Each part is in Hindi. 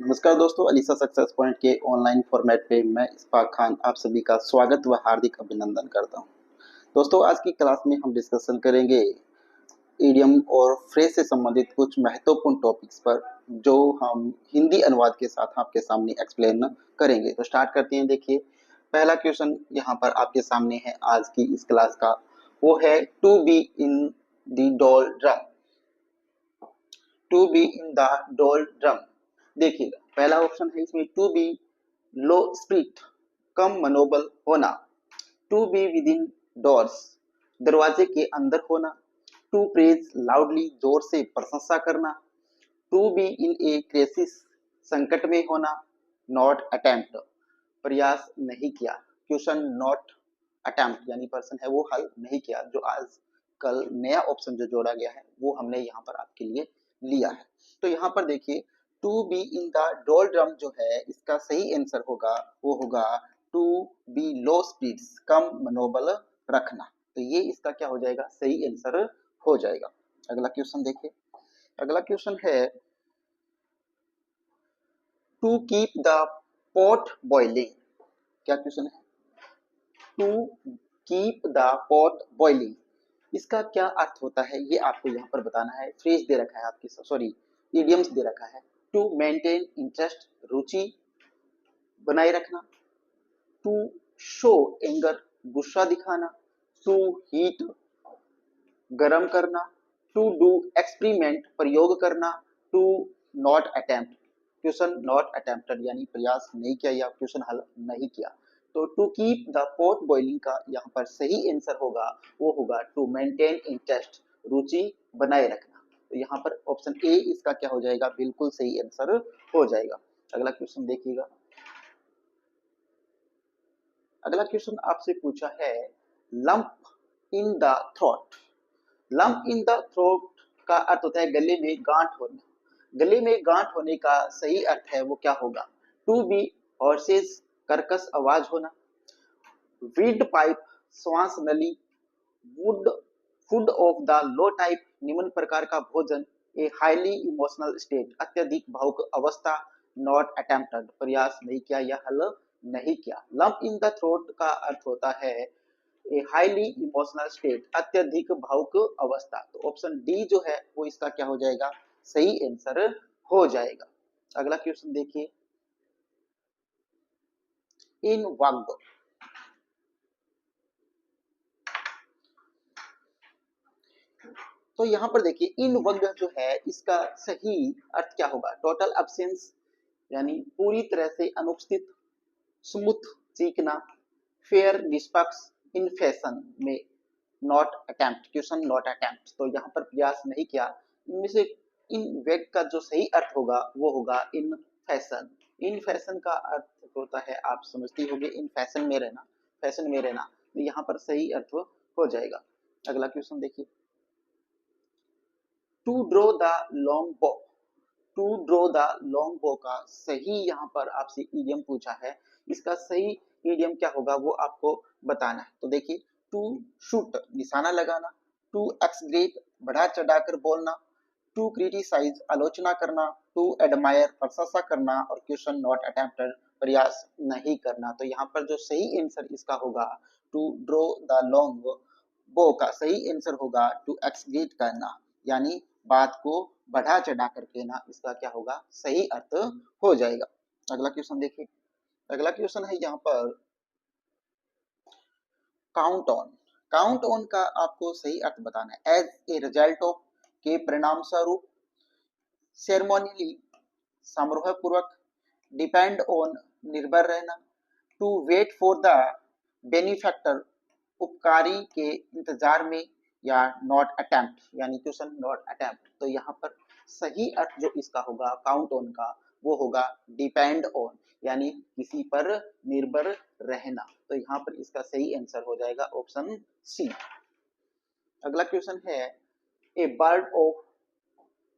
नमस्कार दोस्तों, अलीसा सक्सेस पॉइंट के ऑनलाइन फॉर्मेट पे मैं इस्फाक खान आप सभी का स्वागत व हार्दिक अभिनंदन करता हूं। दोस्तों, आज की क्लास में हम डिस्कशन करेंगे इडियम और फ्रेज से संबंधित कुछ महत्वपूर्ण टॉपिक्स पर, जो हम हिंदी अनुवाद के साथ आपके सामने एक्सप्लेन करेंगे। तो स्टार्ट करते हैं। देखिए, पहला क्वेश्चन यहाँ पर आपके सामने है आज की इस क्लास का। वो है to be in the doldrums. To be in the doldrums. देखिएगा, पहला ऑप्शन है इसमें टू बी लो स्पिरिट, कम मनोबल होना। To be within doors, दरवाजे के अंदर होना। टू प्रेज लाउडली, जोर से प्रशंसा करना। To be in a crisis, संकट में होना। नॉट अटेम्प्ट, प्रयास नहीं किया। क्वेश्चन नॉट अटेम्प्ट यानी पर्सन है वो हल नहीं किया। जो आज कल नया ऑप्शन जो जोड़ा गया है वो हमने यहाँ पर आपके लिए लिया है। तो यहाँ पर देखिए, टू बी इन द डोल ड्रम जो है इसका सही आंसर होगा, वो होगा टू बी लो स्पीड्स, कम मनोबल रखना। तो ये इसका क्या हो जाएगा, सही आंसर हो जाएगा। अगला क्वेश्चन देखिए। अगला क्वेश्चन है to keep the pot boiling. क्या क्वेश्चन है? To keep the pot boiling, इसका क्या अर्थ होता है ये आपको यहाँ पर बताना है। फ्रेज दे रखा है आपकी, सॉरी इडियम्स दे रखा है। टू मेंटेन इंटरेस्ट, रुचि बनाए रखना। टू शो एंगर, गुस्सा दिखाना। टू हीट, गरम करना। टू डू एक्सपेरिमेंट, प्रयोग करना। To not attempt, question not attempted यानी प्रयास नहीं किया या क्वेश्चन हल नहीं किया। तो to keep the pot boiling का यहाँ पर सही आंसर होगा, वो होगा टू मेंटेन इंटरेस्ट, रुचि बनाए रखना। तो यहाँ पर ऑप्शन ए इसका क्या हो जाएगा, बिल्कुल सही आंसर हो जाएगा। अगला क्वेश्चन देखिएगा। अगला क्वेश्चन आपसे पूछा है lump in the throat. Lump in the throat का अर्थ होता है गले में गांठ होना। गले में गांठ होने का सही अर्थ है वो क्या होगा? टू बी हॉर्सेस, कर्कश आवाज होना। विंड पाइप, श्वास नली। Would, food of the low type, निम्न प्रकार का भोजन। ए हाईली इमोशनल स्टेट, अत्यधिक भावुक अवस्था। नॉट अटेम्प्टेड, प्रयास नहीं किया या हल नहीं किया। लंप इन द थ्रोट का अर्थ होता है ए हाईली इमोशनल स्टेट, अत्यधिक भावुक अवस्था। तो ऑप्शन डी जो है वो इसका क्या हो जाएगा, सही आंसर हो जाएगा। अगला क्वेश्चन देखिए। इन वग, तो यहाँ पर देखिए इन वग जो है इसका सही अर्थ क्या होगा? टोटल अब्सेंस यानी पूरी तरह से अनुपस्थित। स्मूथ, सीखना। फेयर, निष्पक्ष। इन फैशन में। Not attempt, question not attempt, तो यहाँ पर प्रयास नहीं किया। इनमें से इन वेग का जो सही अर्थ होगा वो होगा इन फैशन। इन फैशन का अर्थ होता है, आप समझती होंगे, इन फैशन में रहना, फैशन में रहना। तो यहाँ पर सही अर्थ हो जाएगा। अगला क्वेश्चन देखिए। टू ड्रॉ द लॉन्ग बो। टू ड्रॉ द लॉन्ग बो का सही यहाँ पर आपसे इडियम पूछा है। इसका सही इडियम क्या होगा वो आपको बताना है। तो देखिए, टू शूट, निशाना लगाना। टू एक्सग्रेट, बढ़ा चढ़ाकर बोलना। टू क्रिटिसाइज, आलोचना करना। टू एडमायर, प्रशंसा करना। और क्वेश्चन नॉट अटेम्प्टेड, प्रयास नहीं करना। तो यहाँ पर जो सही आंसर इसका होगा, टू ड्रॉ द लॉन्ग बो का सही आंसर होगा टू एक्सग्रेट करना, यानी बात को बढ़ा चढ़ा कर कहना। इसका क्या होगा, सही अर्थ हो जाएगा। अगला क्वेश्चन देखिए। अगला क्वेश्चन है यहाँ पर काउंट ऑन। काउंट ऑन का आपको सही अर्थ बताना है। एज ए रिजल्ट ऑफ, के परिणाम स्वरूप। सेरेमोनियली, समारोह पूर्वक। डिपेंड ऑन, निर्भर रहना। To wait for the benefactor, उपकारी के इंतजार में। या नॉट अटेम्प्ट यानी क्वेश्चन नॉट अटेम्प्ट। तो यहाँ पर सही अर्थ जो इसका होगा काउंट ऑन का, वो होगा डिपेंड ऑन, यानी किसी पर निर्भर रहना। तो यहाँ पर इसका सही आंसर हो जाएगा ऑप्शन सी। अगला क्वेश्चन है a bird of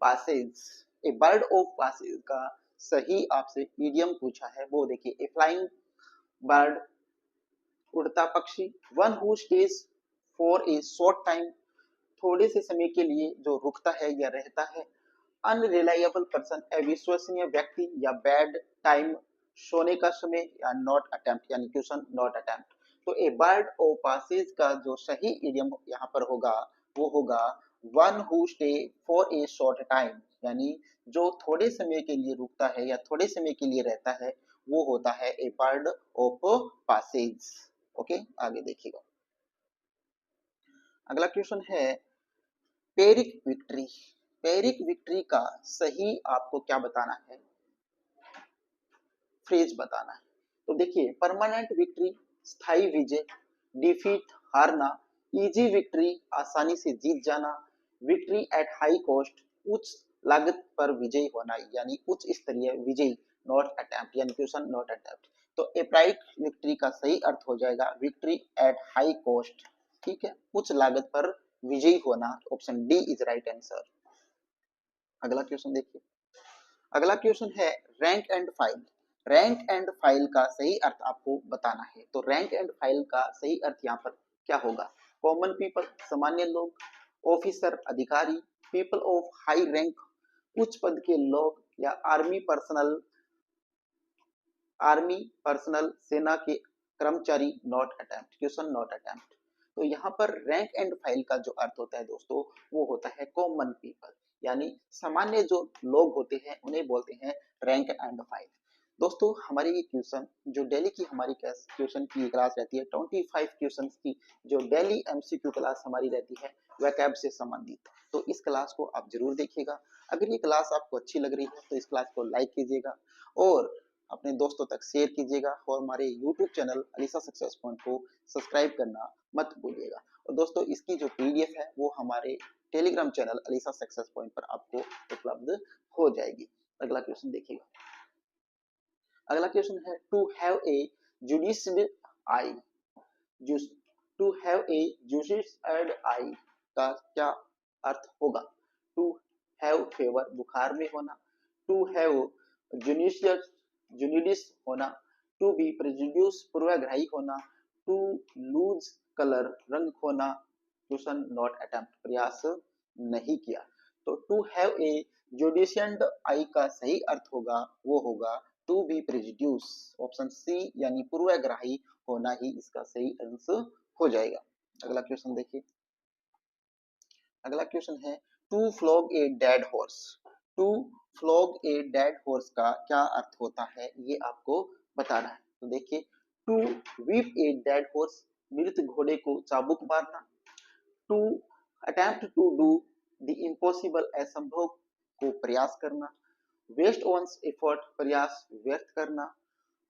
passage. A bird of passage का सही आपसे इडियम पूछा है, वो देखिए। ए फ्लाइंग बर्ड, उड़ता पक्षी। One who stays for a short time, थोड़े से समय के लिए जो रुकता है या रहता है। अनरिलायबल पर्सन, अविश्वसनीय व्यक्ति या बैड टाइम, सोने का समय, या नॉट अटेम्प्ट यानी क्वेश्चन नॉट अटेम्प्ट। तो ए बर्ड ऑफ पासेज का जो सही इडियम यहाँ पर होगा वो होगा one who stay for a short time, यानी जो थोड़े समय के लिए रुकता है या थोड़े समय के लिए रहता है वो होता है a bird of Passage. Okay, आगे देखिएगा। अगला क्वेश्चन है पेरिक विक्ट्री। पेरिक विक्ट्री का सही आपको क्या बताना है, फ्रेज बताना है। तो देखिए, परमानेंट विक्ट्री स्थायी विजय, डिफीट हारना, इजी विक्ट्री आसानी से जीत जाना, विक्ट्री एट हाई कॉस्ट उच्च लागत पर विजयी होना यानी उच्च स्तरीय विजयी, नॉट अटेम्प्ट यानी क्वेश्चन नॉट अटेम्प्ट। तो एप्राइट विक्ट्री का सही अर्थ हो जाएगा विक्ट्री एट हाई कॉस्ट, ठीक है, उच्च लागत पर विजयी होना, option D is right answer. अगला क्वेश्चन देखिए। अगला क्वेश्चन है rank and file. Rank and file का सही अर्थ आपको बताना है। तो रैंक एंड फाइल का सही अर्थ यहाँ पर क्या होगा, कॉमन पीपल सामान्य लोग, ऑफिसर अधिकारी, पीपल ऑफ हाई रैंक उच्च पद के लोग, या आर्मी पर्सनल सेना के कर्मचारी, not attempt question not attempt. तो यहाँ पर रैंक एंड फाइल का जो अर्थ होता है दोस्तों वो होता है कॉमन पीपल, यानी सामान्य जो लोग होते हैं उन्हें बोलते हैं रैंक एंड फाइल। दोस्तों हमारी ये क्वेश्चन जो डेली की हमारी क्वेश्चन की क्लास रहती है 25 क्वेश्चन की जो डेली एमसीक्यू क्लास हमारी रहती है वैकैब से संबंधित, तो इस क्लास को आप जरूर देखिएगा। अगर ये क्लास आपको अच्छी लग रही है तो इस क्लास को लाइक कीजिएगा और अपने दोस्तों तक शेयर कीजिएगा और हमारे YouTube channel Alisa success point को सब्सक्राइब करना मत भूलिएगा। और दोस्तों इसकी जो पीडीएफ है वो हमारे Telegram channel Alisa success point पर आपको उपलब्ध हो जाएगी। अगला क्वेश्चन देखिएगा। अगला क्वेश्चन है to have a judicial eye. To have a judicial eye का क्या अर्थ होगा, टू हैव फेवर बुखार में होना, टू हैव जुडिशियल जुनिडिस होना, टू बी प्रेजुडियूस पूर्वाग्रही होना, टू लूज कलर रंग होना, क्वेश्चन नॉट अटेम्प्ट प्रयास नहीं किया। तो टू हैव ए जुडिशियंट आई का सही अर्थ होगा वो होगा टू बी प्रेजुडियूस, ऑप्शन सी यानी पूर्वाग्रही होना ही इसका सही आंसर हो जाएगा। अगला क्वेश्चन देखिए। अगला क्वेश्चन है to flog a dead horse. To flog a dead horse का क्या अर्थ होता है ये आपको बताना है। तो देखिए, to whip a dead horse मृत घोड़े को चाबुक मारना, to attempt to do the impossible असंभव को प्रयास करना, वेस्ट ऑन्स एफर्ट प्रयास व्यर्थ करना,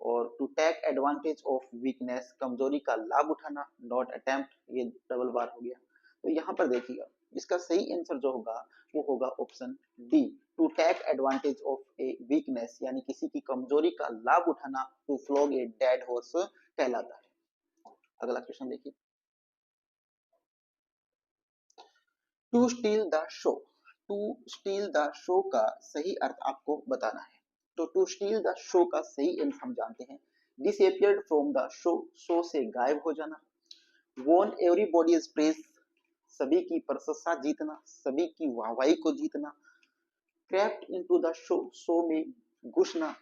और to take advantage of weakness कमजोरी का लाभ उठाना, नॉट अटेम्प्ट ये डबल बार हो गया। तो यहाँ पर देखिएगा इसका सही आंसर जो होगा वो होगा option D, to take advantage of a weakness यानी किसी की कमजोरी का लाभ उठाना, to flog a dead horse कहलाता है। अगला क्वेश्चन देखिए। To steal the show. To steal the show का सही अर्थ आपको बताना है। तो टू स्टील द शो का सही अर्थ हम जानते हैं disappeared from the show, show से गायब हो जाना, वॉन एवरीबॉडीज प्रेज सभी की प्रशंसा जीतना, सभी की वाहवाही को जीतना, crept into the show, show में घुसना,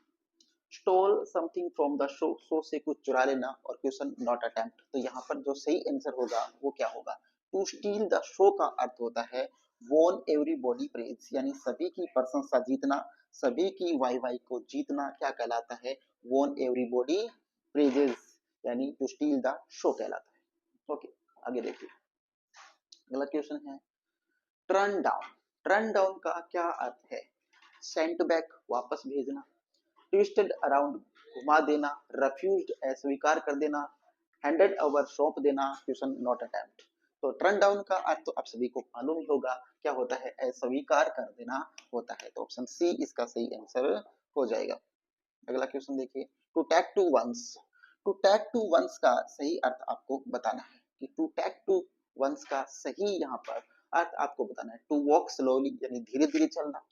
stall something from the show, show से कुछ चुरा लेना, और क्वेश्चन नॉट अटेम्प्ट। तो यहाँ पर जो सही आंसर होगा वो क्या होगा, टू स्टील द शो का अर्थ होता है वॉन एवरीबॉडी प्रेज यानी सभी की प्रशंसा जीतना, सभी की वाहवाही को जीतना क्या कहलाता है, वॉन एवरीबॉडी प्रेजेस यानी टू स्टील द शो कहलाता है। ओके, आगे देखिए। अगला क्वेश्चन है टर्न डाउन। टर्न डाउन का क्या अर्थ है, सेंट बैक वापस भेजना, ट्विस्टेड अराउंड घुमा देना, रिफ्यूज्ड अस्वीकार कर देना, हैंडेड ओवर सौंप देना, क्वेश्चन नॉट अटेम्प्ट। तो टर्न डाउन का अर्थ तो आप सभी को मालूम ही होगा क्या होता है, अस्वीकार कर देना होता है। तो ऑप्शन सी इसका सही आंसर हो जाएगा। अगला क्वेश्चन देखिए to tack to once. To tack to once का सही अर्थ आपको बताना है कि टू टैक टू वंस का सही यहाँ पर अर्थ आपको बताना है टू वॉक स्लोली यानी धीरे धीरे चलना,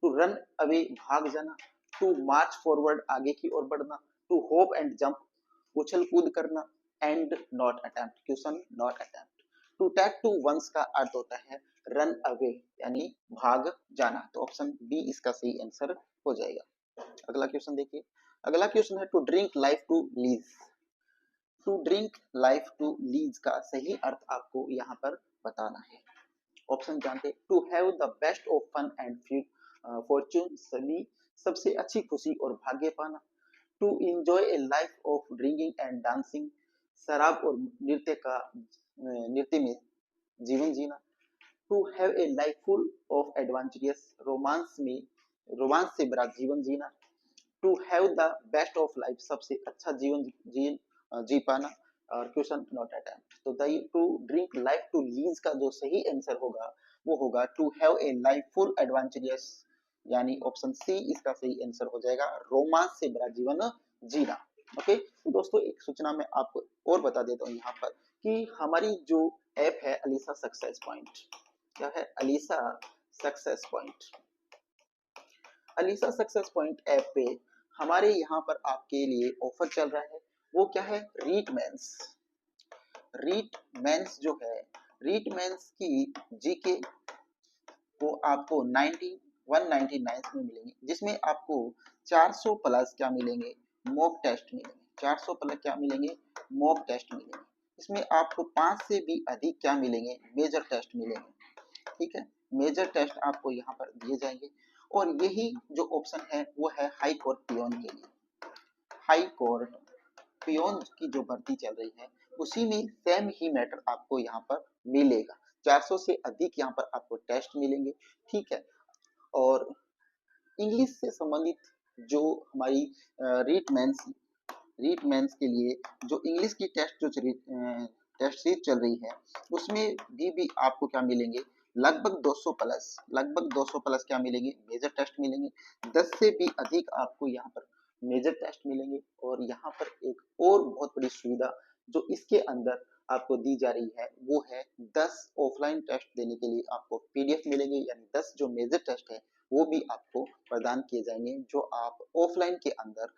टू रन अवे भाग जाना, टू मार्च फॉरवर्ड आगे की ओर बढ़ना, टू होप एंड जंप उछल कूद करना, and not attempt question not attempt. To tack to once का अर्थ होता है रन अवे यानी भाग जाना। तो ऑप्शन बी इसका सही आंसर हो जाएगा। अगला क्वेश्चन देखिए, अगला क्वेश्चन है to drink life to lees. To drink life to lees का सही अर्थ आपको यहाँ पर बताना है। ऑप्शन जानते, to have the best of fun and fortune, सभी सबसे अच्छी खुशी और भाग्य पाना। To enjoy a life of drinking and dancing, शराब और नृत्य में जीवन जीना। To have a life full of adventurous, रोमांस से भरा जीवन जीना। To have the best of life, सबसे अच्छा जीवन जी पाना। और क्वेश्चन नॉट अटेम्प्ट, तो to drink life to lees का जो सही आंसर होगा वो होगा to have a life full adventurous, यानी ऑप्शन सी इसका सही आंसर हो जाएगा, रोमांस से भरा जीवन जीना। ओके, तो दोस्तों एक सूचना मैं आपको और बता देता हूँ यहाँ पर कि हमारी जो ऐप है अलीसा सक्सेस पॉइंट, क्या है Alisa success point, Alisa success point app पे हमारे यहाँ पर आपके लिए ऑफर चल रहा है। वो क्या है, रीट मेंस। रीट मेंस जो है, रीट मेंस की जीके वो आपको 199 में मिलेंगे, जिसमें आपको 400 प्लस क्या मिलेंगे, मॉक टेस्ट मिलेंगे। 400 प्लस क्या मिलेंगे, मॉक टेस्ट मिलेंगे। इसमें आपको 5 से भी अधिक क्या मिलेंगे, मेजर टेस्ट मिलेंगे। ठीक है, मेजर टेस्ट आपको यहाँ पर दिए जाएंगे। और यही जो ऑप्शन है वो है हाई कोर्ट पियोन के लिए। हाई कोर्ट पियोन की जो भर्ती चल रही है उसी में सेम ही मैटर आपको यहाँ पर मिलेगा। 400 से अधिक यहाँ पर आपको टेस्ट मिलेंगे। ठीक है, और इंग्लिश से संबंधित जो हमारी रीट मेंस के लिए जो इंग्लिश की टेस्ट सीरीज चल रही है उसमें भी आपको क्या मिलेंगे, लगभग 200 प्लस क्या मिलेंगे, मेजर टेस्ट मिलेंगे। 10 से भी अधिक आपको यहाँ पर मेजर टेस्ट मिलेंगे। और यहाँ पर एक और बहुत बड़ी सुविधा जो इसके अंदर आपको दी जा रही है वो है 10 ऑफलाइन टेस्ट देने के लिए आपको पीडीएफ मिलेंगे, यानी 10 जो मेजर टेस्ट है वो भी आपको प्रदान किए जाएंगे, जो आप ऑफलाइन के अंदर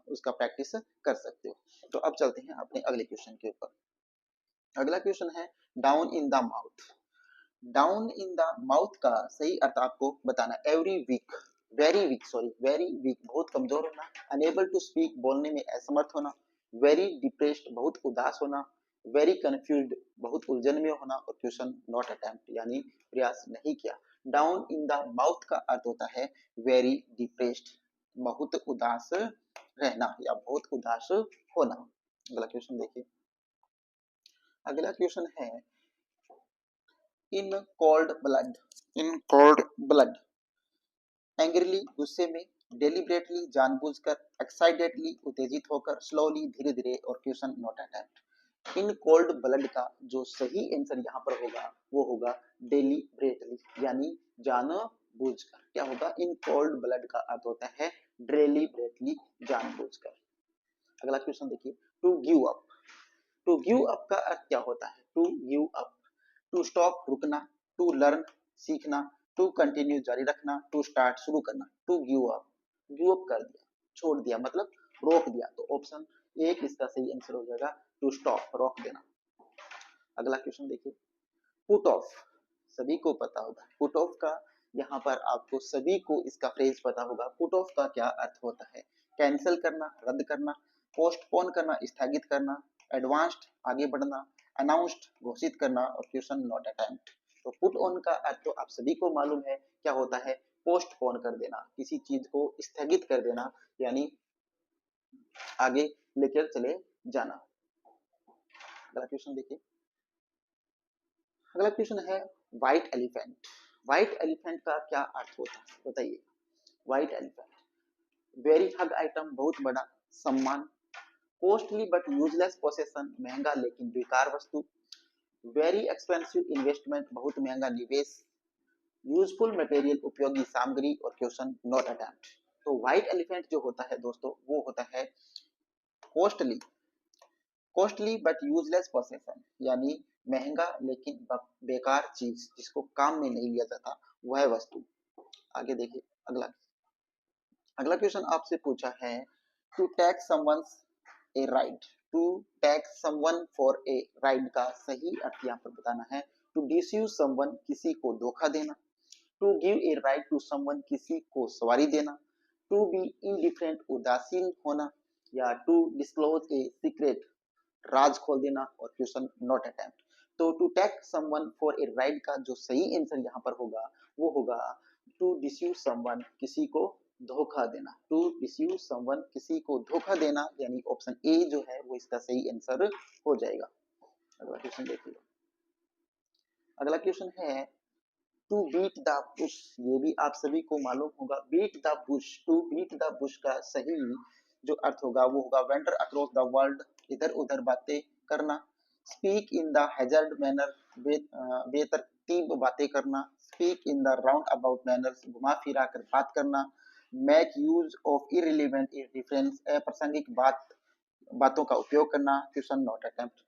उसका प्रैक्टिस कर सकते हो। तो अब चलते हैं अपने अगले क्वेश्चन के ऊपर। अगला क्वेश्चन है down in the mouth. Down in the mouth का सही अर्थ आपको बताना। एवरी वीक, वेरी वीक बहुत कमजोर होना। अनेबल टू स्पीक बोलने में असमर्थ होना। वेरी डिप्रेस्ड बहुत उदास होना। वेरी कंफ्यूज्ड बहुत उलझन में होना। और क्वेश्चन नॉट अटेम्प्ट यानी प्रयास नहीं किया। डाउन इन द माउथ का अर्थ होता है वेरी डिप्रेस्ड, बहुत उदास रहना या बहुत उदास होना। अगला क्वेश्चन देखिए, अगला क्वेश्चन है in cold blood. In cold blood, angrily गुस्से में, डेलिबरेटली जानबूझकर, एक्साइटेडली उत्तेजित होकर, स्लोली धीरे धीरे। और question not attempt. In cold blood का जो सही आंसर यहाँ पर होगा वो होगा डेलिबरेटली यानी जानबूझकर। क्या होगा, इन कोल्ड ब्लड का अर्थ होता है डेलिबरेटली जानबूझकर। अगला क्वेश्चन देखिए, to give up. To give up का अर्थ क्या होता है, to give up, to stop रुकना, टू लर्न सीखना, टू कंटिन्यू जारी रखना, टू स्टार्ट शुरू करना। टू गिव अप कर दिया, छोड़ दिया मतलब रोक दिया। तो ऑप्शन एक इसका सही आंसर हो जाएगा टू स्टॉप, रोक देना। अगला क्वेश्चन देखिए, पुट ऑफ, सभी को पता होगा पुट ऑफ का, यहाँ पर आपको सभी को इसका फ्रेज पता होगा। पुट ऑफ का क्या अर्थ होता है, कैंसिल करना, रद्द करना, पोस्टपोन करना, स्थगित करना, एडवांस्ड आगे बढ़ना, अनाउंस्ड घोषित करना। और क्वेश्चन नॉट अटेम्प्ट। तो पुट ऑन का अर्थ तो आप सभी को मालूम है क्या होता है, पोस्टपोन कर देना, किसी चीज को स्थगित कर देना यानी आगे लेकर चले जाना। अगला क्वेश्चन देखिए, अगला क्वेश्चन है व्हाइट एलिफेंट। व्हाइट एलिफेंट का क्या अर्थ होता है बताइए। व्हाइट एलिफेंट, वेरी हग आइटम बहुत बड़ा सम्मान, कॉस्टली बट यूजलेस पोसेशन महंगा लेकिन बेकार वस्तु, वेरी एक्सपेंसिव इन्वेस्टमेंट बहुत महंगा निवेश, यूजफुल मटेरियल उपयोगी सामग्री। और क्वेश्चन नॉट अटेम्प्ट। तो व्हाइट एलिफेंट जो होता है दोस्तों वो होता है costly, costly but useless possession यानी महंगा लेकिन बेकार चीज जिसको काम में नहीं लिया जाता वह वस्तु। आगे देखिए, अगला अगला क्वेश्चन आपसे पूछा है to take someone a ride. To take someone for a ride का सही अर्थ यहाँ पर बताना है। टू डिसीव समवन किसी को धोखा देना, to give a ride to someone किसी को सवारी देना, टू बी इनडिफरेंट उदासीन होना, या टू डिस्क्लोज ए सीक्रेट राज खोल देना, और क्वेश्चन नॉट अटेम्प्ट। तो to take someone for a ride का जो सही आंसर यहाँ पर होगा वो होगा टू डिसीव समवन किसी को धोखा देना, टू डिसीव समवन किसी को धोखा देना, यानी ऑप्शन ए जो है वो इसका सही आंसर हो जाएगा। अगला क्वेश्चन देखिए। अगला क्वेश्चन है टू बीट द बुश, ये भी आप सभी को मालूम होगा। Beat the bush, to beat the bush का सही जो अर्थ होगा वो होगा वेंडर अक्रॉस द वर्ल्ड, इधर उधर बातें करना। Speak in the hazard manner, बेतरतीब बातें करना। Speak in the round about manners, घुमा फिरा कर बात करना। Make use of irrelevant difference, अप्रासंगिक बातों का उपयोग करना। क्वेश्चन नॉट अटेम्प्ट,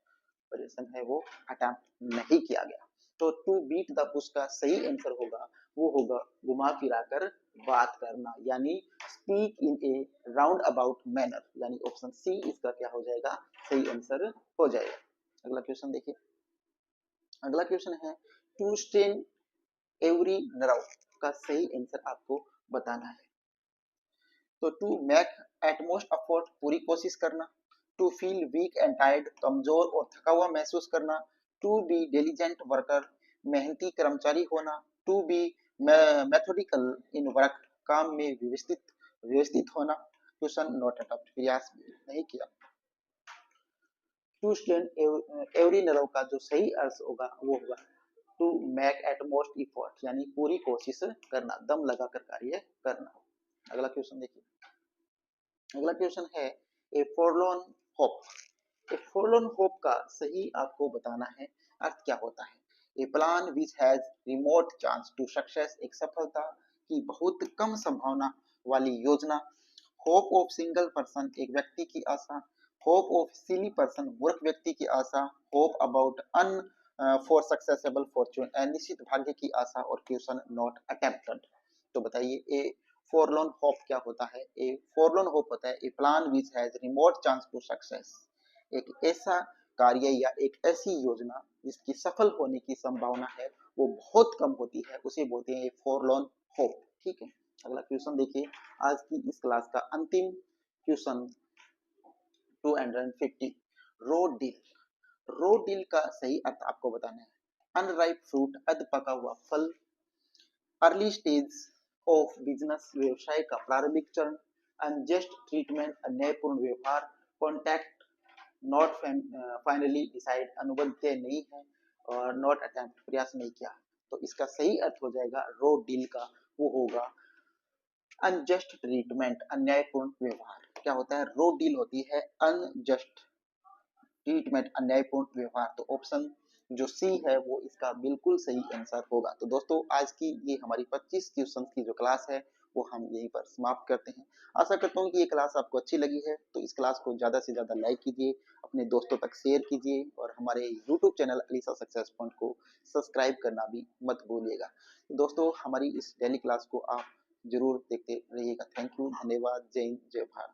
क्वेश्चन है वो अटेम्प्ट नहीं किया गया। तो टू बीट द बुश का सही आंसर होगा वो होगा घुमा फिरा कर बात करना, यानी speak in A round about manner, यानी ऑप्शन सी इसका क्या हो जाएगा, सही आंसर हो जाएगा। अगला क्वेश्चन देखिए। अगला क्वेश्चन है टू स्ट्रेन एवरी नर्व का सही आंसर आपको बताना है। तो टू मेक एटमोस्ट एफर्ट, पूरी कोशिश करना। To feel weak and tired, कमजोर और थका हुआ महसूस करना। टू बी डिलीजेंट वर्कर, मेहनती कर्मचारी होना। To be methodical in work, काम में व्यवस्थित होना। क्वेश्चन नॉट अटेम्प्ट, प्रयास नहीं किया। टू स्टैंड एवरी नर्व का जो सही अर्थ होगा वो होगा टू मेक एटमोस्ट इफर्ट, यानी पूरी कोशिश करना, दम लगाकर कार्य करना। अगला क्वेश्चन देखिए। अगला क्वेश्चन है ए फॉरलॉर्न होप। ए फॉरलॉर्न होप का सही आपको बताना है अर्थ क्या होता है। A plan which has remote chance to success, एक सफलता की बहुत कम संभावना वाली योजना। होप ऑफ सिंगल पर्सन, एक व्यक्ति की आशा। होप ऑफ सिली पर्सन, मूर्ख व्यक्ति की आशा। Hope about an for successable fortune, अनिश्चित भाग्य की आशा। और क्वेश्चन नॉट अटेम्प्टेड। तो बताइए ए फॉरलॉर्न होप क्या होता है। ए फॉरलॉर्न होप होता है a plan which has remote chance to success, एक ऐसा कार्य या एक ऐसी योजना जिसकी सफल होने की संभावना है वो बहुत कम होती है, उसे बोलते हैं फॉरलॉर्न होप। ठीक है। अगला क्वेश्चन देखिए। आज की इस क्लास का अंतिम क्वेश्चन 250, रो डील। रो डील का सही अर्थ आपको बताना है। अनराइप फ्रूट, अध पका हुआ फल। अर्ली स्टेज ऑफ बिजनेस, व्यवसाय का प्रारंभिक चरण। अनजस्ट ट्रीटमेंट, अन्यायपूर्ण व्यवहार। कॉन्टैक्ट नॉट फाइनली डिसाइड, अनुबंध तय नहीं है। और नॉट अटेम्प्ट, प्रयास नहीं किया। तो इसका सही अर्थ हो जाएगा रो डील का वो होगा अनजस्ट ट्रीटमेंट, अन्यायपूर्ण व्यवहार। क्या होता है, रो डील होती है अनजस्ट ट्रीटमेंट, अन्यायपूर्ण व्यवहार। तो ऑप्शन जो सी है वो इसका बिल्कुल सही आंसर होगा। तो दोस्तों आज की ये हमारी 25 क्वेश्चन की जो क्लास है वो हम यहीं पर समाप्त करते हैं। आशा करता हूँ कि ये क्लास आपको अच्छी लगी है। तो इस क्लास को ज़्यादा से ज़्यादा लाइक कीजिए, अपने दोस्तों तक शेयर कीजिए और हमारे YouTube channel Alisa success point को सब्सक्राइब करना भी मत भूलिएगा। तो दोस्तों हमारी इस डेली क्लास को आप जरूर देखते रहिएगा। थैंक यू, धन्यवाद, जय हिंद, जय भारत।